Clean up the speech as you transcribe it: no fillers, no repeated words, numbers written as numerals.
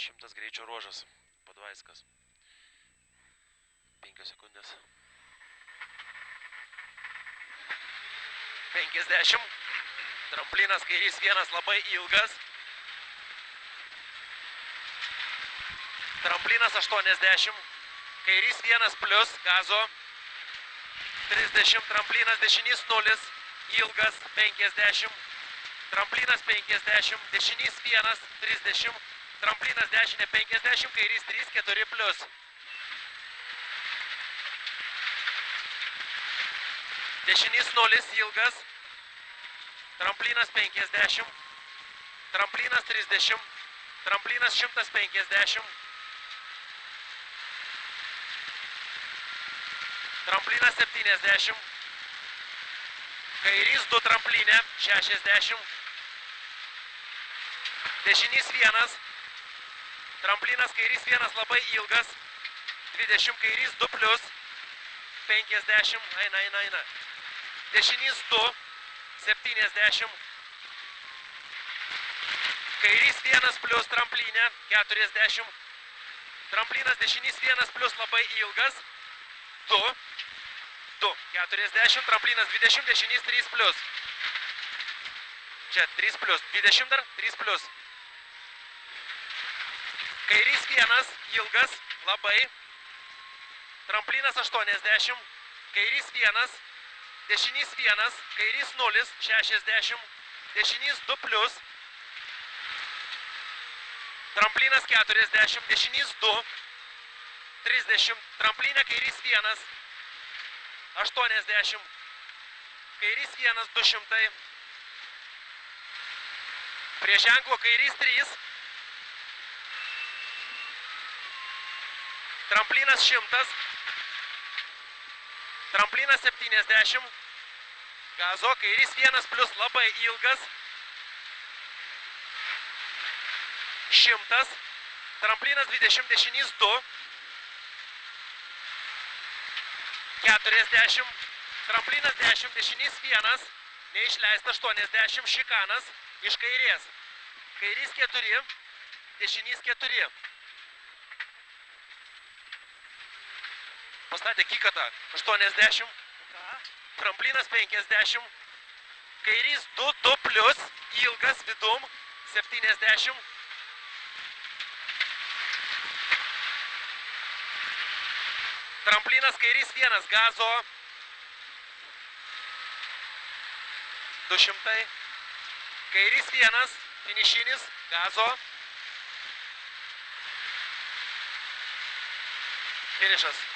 100 greičio ruožas. Padvaiskas. 5 sekundės. 50. Tramplinas kairys 1 labai ilgas. Tramplinas 80. Kairys 1 plius, gazo. 30. Tramplinas dešinys 0. Ilgas 50. Tramplinas 50. Dešinys 1. 30. Tramplinas dešinė 50. Kairys 3, 4 plius. Dešinys 0. Ilgas. Tramplinas 50. Tramplinas 30. Tramplinas 150. Tramplinas 70. Kairys 2 tramplinė 60. Dešinys 1. Tramplinas kairys 1 labai ilgas. 20. Kairys 2 plius. 50. Eina. Dešinys 2. 70. Kairys 1 plius tramplinė 40. Tramplinas dešinys 1 plius labai ilgas. 2. 40. Tramplinas 20. Dešinys 3 plius. Čia 3 plius. 20 dar 3 plius. Kairys 1 ilgas labai. Tramplinas 80. Kairys 1. Dešinys 1. Kairys 0. 60. Dešinys 2 plius. Tramplinas 40. Dešinys 2. 30. Tramplinė kairys 1. 80. Kairys 1. 200. Prie ženklo kairys 3. Tramplinas 100. Tramplinas 70. Gazo. Kairys 1 plius labai ilgas. 100. Tramplinas 20. Dešinys 2. 40. Tramplinas 10. Dešinys 1. Neišleista 80. Šikanas iš kairės. Kairys 4. Dešinys 4. Pastatė kikatą 80. Tramplinas 50. Kairys 2. 2 plius. Ilgas vidum. 70. Tramplinas kairys 1. Gazo. 200. Kairys 1. Finišinis. Gazo. Finišas.